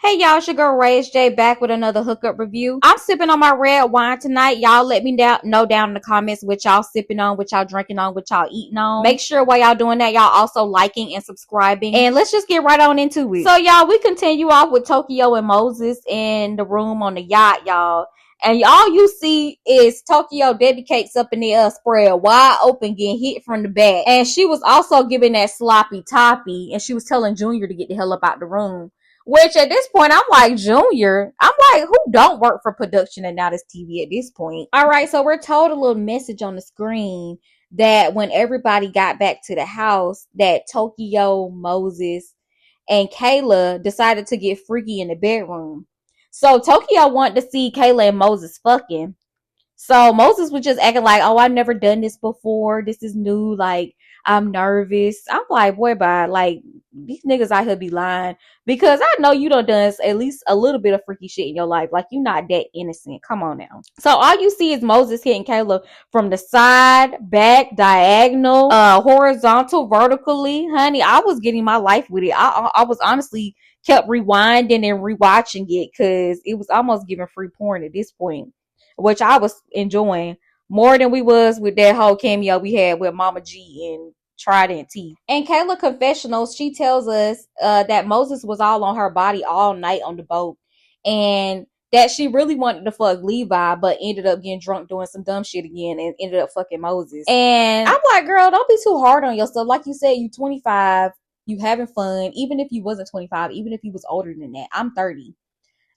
Hey y'all, it's your girl Rage J back with another hookup review. I'm sipping on my red wine tonight. Y'all let me know down in the comments what y'all sipping on, what y'all drinking on, what y'all eating on. Make sure while y'all doing that, y'all also liking and subscribing. And let's just get right on into it. So y'all, we continue off with Tokyo and Moses in the room on the yacht, y'all. And all you see is Tokyo Debbie Cakes up in the air spread wide open getting hit from the back. And she was also giving that sloppy toppy and she was telling Junior to get the hell up out the room. Which at this point, I'm like, Junior, I'm like, who don't work for production and now this TV at this point? All right, so we're told a little message on the screen that when everybody got back to the house, that Tokyo, Moses, and Kayla decided to get freaky in the bedroom. So Tokyo wanted to see Kayla and Moses fucking. So Moses was just acting like, oh, I've never done this before. This is new. Like, I'm nervous. I'm like, boy, bye. Like, these niggas out here be lying. Because I know you done at least a little bit of freaky shit in your life. Like, you're not that innocent. Come on now. So all you see is Moses hitting Kayla from the side, back, diagonal, horizontal, vertically. Honey, I was getting my life with it. I was honestly kept rewinding and rewatching it because it was almost giving free porn at this point, which I was enjoying more than we was with that whole cameo we had with Mama G and Trident T. And Kayla confessionals, she tells us that Moses was all on her body all night on the boat, and that she really wanted to fuck Levi, but ended up getting drunk doing some dumb shit again and ended up fucking Moses. And I'm like, girl, don't be too hard on yourself. Like you said, you 25, you having fun. Even if you wasn't 25, even if you was older than that, I'm 30.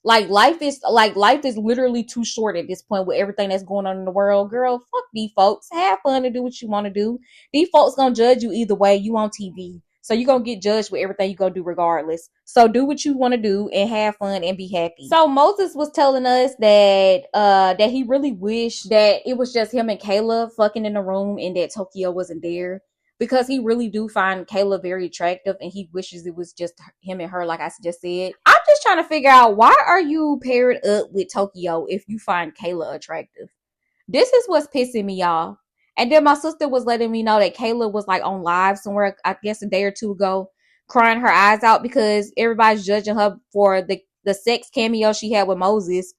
Life is literally too short at this point with everything that's going on in the world. Girl, fuck these folks. Have fun and do what you want to do. These folks gonna judge you either way. You on TV. So you're gonna get judged with everything you gonna do regardless. So do what you want to do and have fun and be happy. So Moses was telling us that that he really wished that it was just him and Kayla fucking in the room and that Tokyo wasn't there. Because he really do find Kayla very attractive and he wishes it was just him and her, like I just said. I'm just trying to figure out, why are you paired up with Tokyo if you find Kayla attractive? This is what's pissing me off. And then my sister was letting me know that Kayla was like on live somewhere, I guess a day or two ago, crying her eyes out because everybody's judging her for the sex cameo she had with Moses.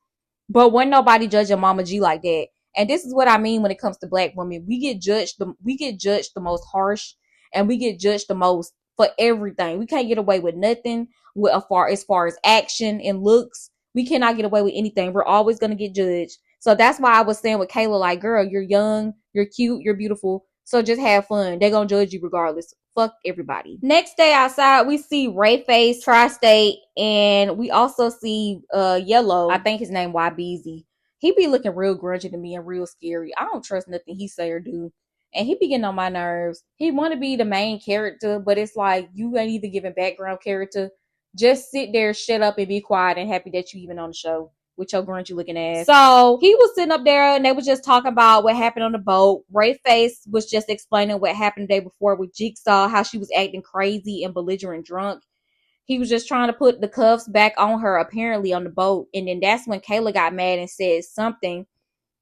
But wasn't nobody judging Mama G like that. And this is what I mean when it comes to black women. We get judged the most harsh, and we get judged the most for everything. We can't get away with nothing with as far as action and looks. We cannot get away with anything. We're always gonna get judged. So that's why I was saying with Kayla, like, girl, you're young, you're cute, you're beautiful. So just have fun. They're gonna judge you regardless. Fuck everybody. Next day outside, we see Ray Face, Tri-State, and we also see Yellow. I think his name YBZ. He be looking real grungy to me and real scary. I don't trust nothing he say or do. And he be getting on my nerves. He want to be the main character, but it's like, you ain't even giving background character. Just sit there, shut up, and be quiet and happy that you even on the show with your grungy looking ass. So he was sitting up there and they was just talking about what happened on the boat. Ray Face was just explaining what happened the day before with Jigsaw, how she was acting crazy and belligerent drunk. He was just trying to put the cuffs back on her, apparently, on the boat. And then that's when Kayla got mad and said something,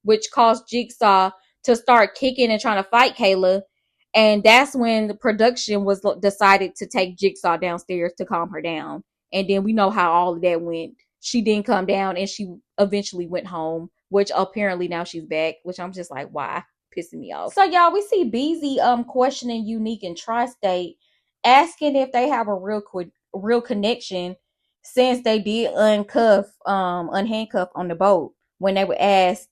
which caused Jigsaw to start kicking and trying to fight Kayla. And that's when the production was decided to take Jigsaw downstairs to calm her down. And then we know how all of that went. She didn't come down and she eventually went home, which apparently now she's back, which I'm just like, why? Pissing me off. So y'all, we see BZ questioning Unique and Tri-State, asking if they have a real connection since they did unhandcuff on the boat. When they were asked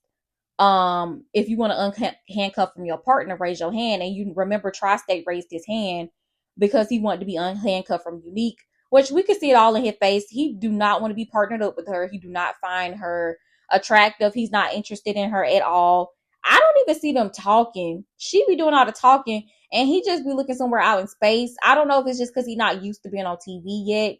if you want to unhandcuff from your partner, raise your hand. And you remember Tri-State raised his hand because he wanted to be unhandcuffed from Unique, which we could see it all in his face. He do not want to be partnered up with her. He do not find her attractive. He's not interested in her at all. I don't even see them talking. She be doing all the talking and he just be looking somewhere out in space. I don't know if it's just because he's not used to being on TV yet,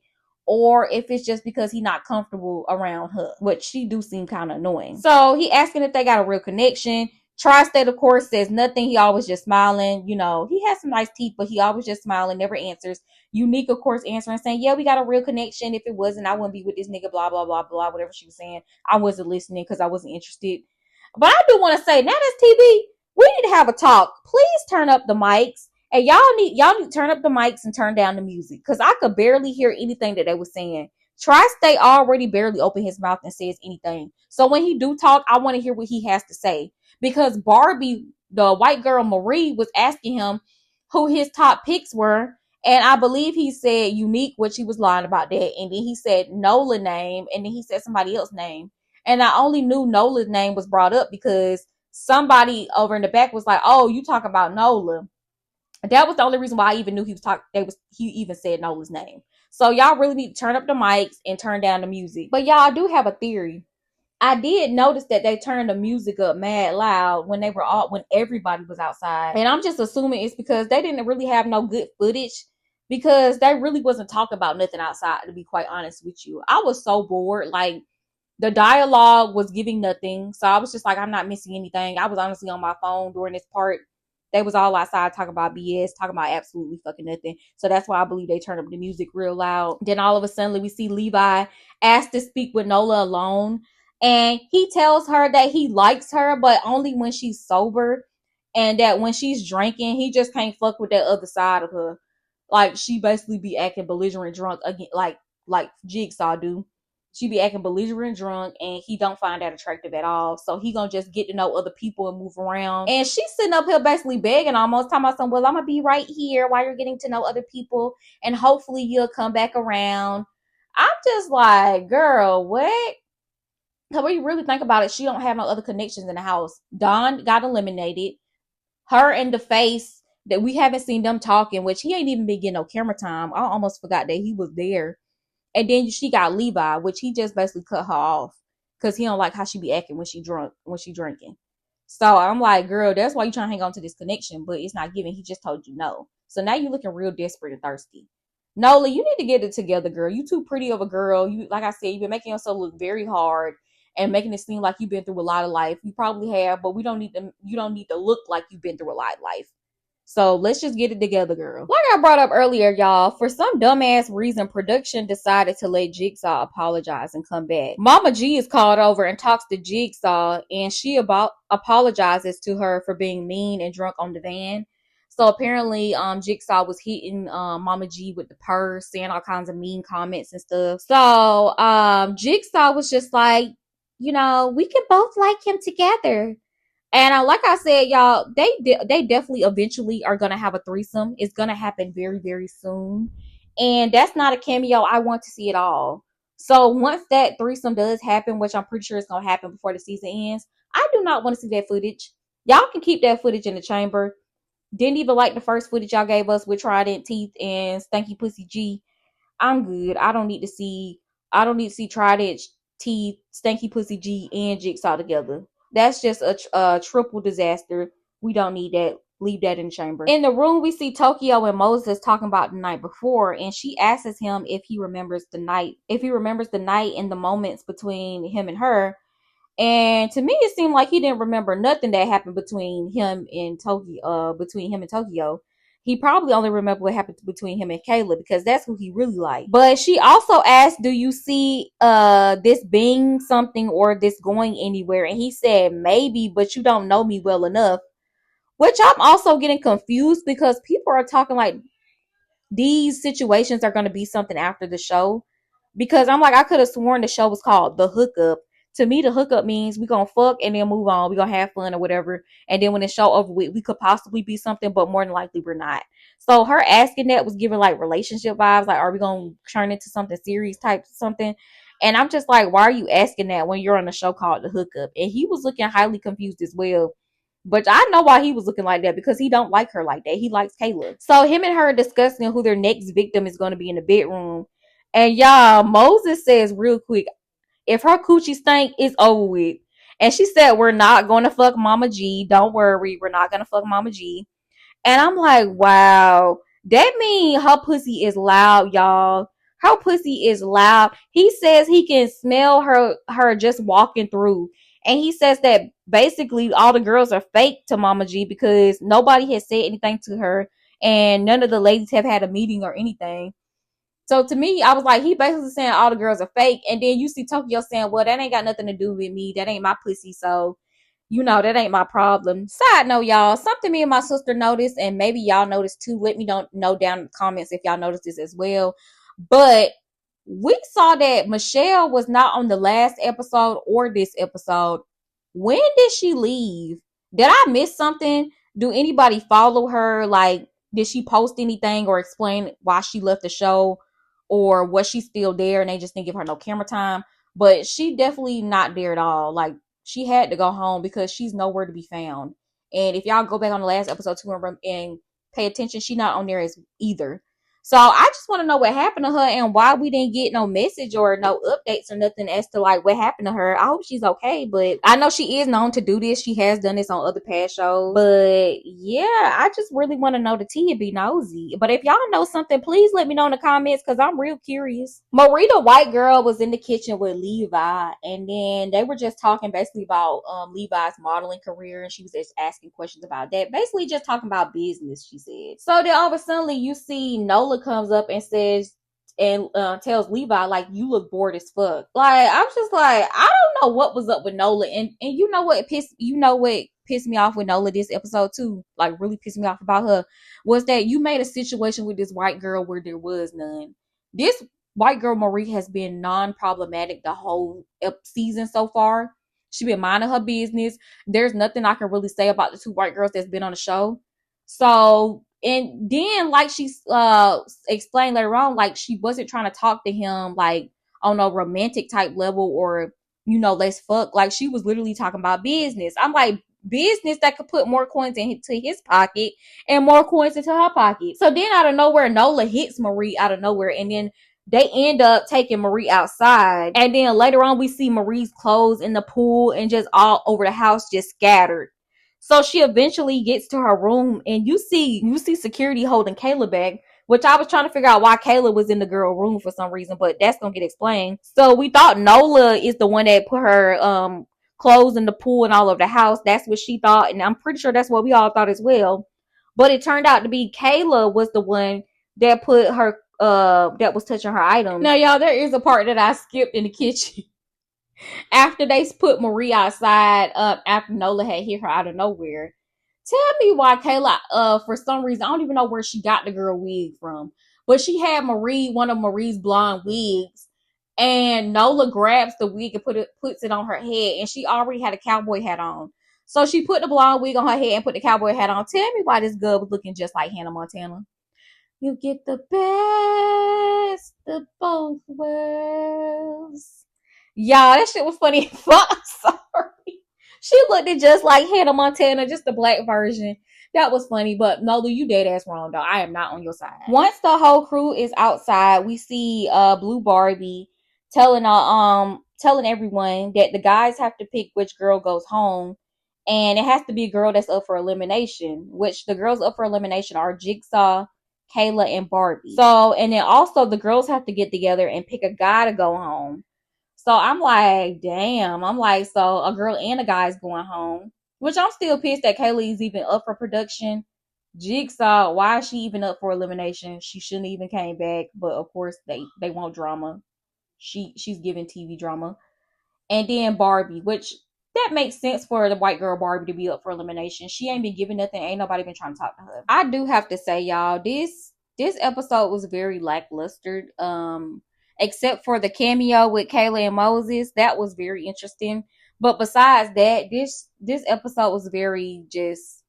or if it's just because he's not comfortable around her, which she do seem kind of annoying. So he asking if they got a real connection. Tri-State, of course, says nothing. He always just smiling. You know, he has some nice teeth, but he always just smiling, never answers. Unique, of course, answering, saying, yeah, we got a real connection. If it wasn't, I wouldn't be with this nigga, blah, blah, blah, blah, whatever she was saying. I wasn't listening because I wasn't interested. But I do want to say, now that's TV. We need to have a talk. Please turn up the mics. And y'all need to turn up the mics and turn down the music. Because I could barely hear anything that they were saying. Tri-State already barely opened his mouth and says anything. So when he do talk, I want to hear what he has to say. Because Barbie, the white girl Marie, was asking him who his top picks were. And I believe he said Unique, which he was lying about that. And then he said Nola name. And then he said somebody else's name. And I only knew Nola's name was brought up because somebody over in the back was like, oh, you talking about Nola. That was the only reason why I even knew he was talking. He even said Nola's name. So y'all really need to turn up the mics and turn down the music. But y'all, I do have a theory. I did notice that they turned the music up mad loud when when everybody was outside. And I'm just assuming it's because they didn't really have no good footage because they really wasn't talking about nothing outside, to be quite honest with you. I was so bored. Like, the dialogue was giving nothing. So I was just like, I'm not missing anything. I was honestly on my phone during this part. They was all outside talking about BS, talking about absolutely fucking nothing. So that's why I believe they turned up the music real loud. Then all of a sudden we see Levi asked to speak with Nola alone. And he tells her that he likes her, but only when she's sober. And that when she's drinking, he just can't fuck with that other side of her. Like, she basically be acting belligerent drunk again, like Jigsaw do. She be acting belligerent drunk, and he don't find that attractive at all. So he gonna just get to know other people and move around. And she's sitting up here basically begging, almost talking about something. Well, I'm gonna be right here while you're getting to know other people, and hopefully you'll come back around. I'm just like, girl, what? Because when you really think about it, she don't have no other connections in the house. Don got eliminated. Her and the face that we haven't seen them talking, which he ain't even been getting no camera time. I almost forgot that he was there. And then she got Levi, which he just basically cut her off because he don't like how she be acting when she drinking. So I'm like, girl, that's why you trying to hang on to this connection, but it's not giving. He just told you no. So now you're looking real desperate and thirsty. Nola, you need to get it together, girl. You too pretty of a girl. You, like I said, you've been making yourself look very hard and making it seem like you've been through a lot of life. You probably have, but you don't need to look like you've been through a lot of life. So let's just get it together, girl. Like I brought up earlier, y'all, for some dumbass reason, production decided to let Jigsaw apologize and come back. Mama G is called over and talks to Jigsaw, and she apologizes to her for being mean and drunk on the van. So apparently, Jigsaw was hitting Mama G with the purse, saying all kinds of mean comments and stuff. So Jigsaw was just like, we can both like him together. And like I said, y'all, they definitely eventually are gonna have a threesome. It's gonna happen very, very soon, and that's not a cameo I want to see at all. So once that threesome does happen, which I'm pretty sure it's gonna happen before the season ends, I do not want to see that footage. Y'all can keep that footage in the chamber. Didn't even like the first footage y'all gave us with Trident Teeth and Stanky Pussy G. I'm good. I don't need to see Trident Teeth, Stanky Pussy G, and Jigsaw together. That's just a triple disaster. We don't need that. Leave that in the chamber. In the room, we see Tokyo and Moses talking about the night before, and she asks him if he remembers the night and the moments between him and her. And to me, it seemed like he didn't remember nothing that happened between him and Tokyo. He probably only remembered what happened between him and Kayla because that's who he really liked. But she also asked, do you see this being something or this going anywhere? And he said, maybe, but you don't know me well enough. Which I'm also getting confused because people are talking like these situations are going to be something after the show. Because I'm like, I could have sworn the show was called The Hookup. To me, the hookup means we're going to fuck and then move on. We're going to have fun or whatever. And then when the show over with, we could possibly be something, but more than likely we're not. So her asking that was giving like relationship vibes. Like, are we going to turn into something serious type something? And I'm just like, why are you asking that when you're on a show called The Hookup? And he was looking highly confused as well. But I know why he was looking like that because he don't like her like that. He likes Kayla. So him and her discussing who their next victim is going to be in the bedroom. And y'all, Moses says real quick, if her coochie stank, it's over with. And she said, we're not going to fuck Mama G. Don't worry. We're not going to fuck Mama G. And I'm like, wow. That means her pussy is loud, y'all. Her pussy is loud. He says he can smell her just walking through. And he says that basically all the girls are fake to Mama G because nobody has said anything to her. And none of the ladies have had a meeting or anything. So to me, I was like, he basically saying all the girls are fake. And then you see Tokyo saying, well, that ain't got nothing to do with me. That ain't my pussy. So, that ain't my problem. Side note, y'all, something me and my sister noticed, and maybe y'all noticed too. Let me know down in the comments if y'all noticed this as well. But We saw that Michelle was not on the last episode or this episode. When did she leave? Did I miss something? Do anybody follow her? Like, did she post anything or explain why she left the show? Or was she still there and they just didn't give her no camera time? But she definitely not there at all. Like, she had to go home because she's nowhere to be found. And if y'all go back on the last episode too and pay attention, she not on there as either. So I just want to know what happened to her and why we didn't get no message or no updates or nothing as to like what happened to her. I hope she's okay, but I know she is known to do this. She has done this on other past shows. But yeah, I just really want to know the tea and be nosy. But if y'all know something, please let me know in the comments because I'm real curious. Marie, the white girl, was in the kitchen with Levi, and then they were just talking basically about Levi's modeling career, and she was just asking questions about that. Basically just talking about business, she said. So then all of a sudden you see Nola comes up and says and tells Levi like, you look bored as fuck. Like, I'm just like, I don't know what was up with Nola, and you know what pissed me off with Nola this episode too, like really pissed me off about her, was that you made a situation with this white girl where there was none. This white girl Marie has been non-problematic the whole season so far. She been minding her business. There's nothing I can really say about the two white girls that's been on the show. So, and then like she explained later on, like she wasn't trying to talk to him like on a romantic type level or, you know, let's fuck. Like she was literally talking about business. I'm like, business that could put more coins into his pocket and more coins into her pocket. So then out of nowhere, Nola hits Marie out of nowhere, and then they end up taking Marie outside. And then later on, we see Marie's clothes in the pool and just all over the house, just scattered. So she eventually gets to her room, and you see security holding Kayla back, which I was trying to figure out why Kayla was in the girl room for some reason, but that's gonna get explained. So we thought Nola is the one that put her clothes in the pool and all over the house. That's what she thought, and I'm pretty sure that's what we all thought as well. But it turned out to be Kayla was the one that put her that was touching her items. Now, y'all, there is a part that I skipped in the kitchen. After they put Marie outside, after Nola had hit her out of nowhere. Tell me why Kayla, for some reason, I don't even know where she got the girl wig from, but she had one of Marie's blonde wigs, and Nola grabs the wig and puts it on her head, and she already had a cowboy hat on. So she put the blonde wig on her head and put the cowboy hat on. Tell me why this girl was looking just like Hannah Montana. You get the best of both worlds. Y'all, that shit was funny. Fuck, sorry. She looked just like Hannah Montana, just the black version. That was funny, but Nola, you dead ass wrong, though. I am not on your side. Once the whole crew is outside, we see Blue Barbie telling everyone that the guys have to pick which girl goes home, and it has to be a girl that's up for elimination. Which the girls up for elimination are Jigsaw, Kayla, and Barbie. So, and then also the girls have to get together and pick a guy to go home. So I'm like, damn. I'm like, so a girl and a guy is going home. Which I'm still pissed that Kayla is even up for production. Jigsaw, why is she even up for elimination? She shouldn't even came back. But of course they want drama. She's giving TV drama. And then Barbie, which that makes sense for the white girl Barbie to be up for elimination. She ain't been giving nothing. Ain't nobody been trying to talk to her. I do have to say, y'all, this episode was very lackluster. Except for the cameo with Kayla and Moses, that was very interesting. But besides that, this episode was very just,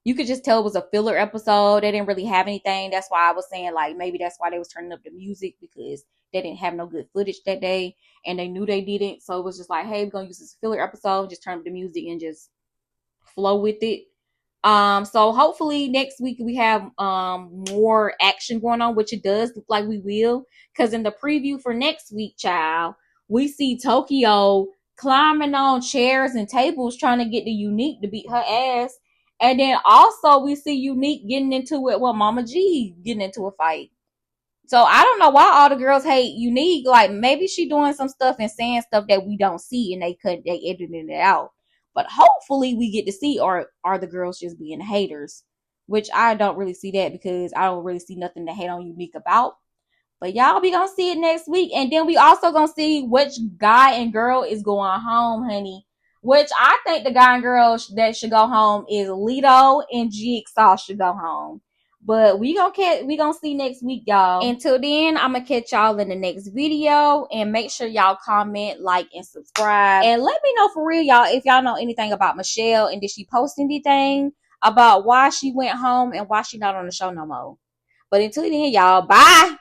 you could just tell it was a filler episode. They didn't really have anything. That's why I was saying like maybe that's why they was turning up the music, because they didn't have no good footage that day and they knew they didn't. So it was just like, hey, we're gonna use this filler episode, just turn up the music and just flow with it. So hopefully next week we have more action going on, which it does look like we will. Because in the preview for next week, child, we see Tokyo climbing on chairs and tables trying to get the Unique to beat her ass. And then also we see Unique getting into it with Mama G getting into a fight. So I don't know why all the girls hate Unique. Like maybe she doing some stuff and saying stuff that we don't see and they edited it out. But hopefully we get to see, or are the girls just being haters? Which I don't really see that, because I don't really see nothing to hate on Unique about. But y'all be gonna see it next week. And then we also gonna see which guy and girl is going home, honey. Which I think the guy and girl that should go home is Lito and Jigsaw should go home. But we gonna see next week, y'all. Until then, I'm gonna catch y'all in the next video. And make sure y'all comment, like, and subscribe. And let me know for real, y'all, if y'all know anything about Michelle and did she post anything about why she went home and why she not on the show no more. But until then, y'all, bye.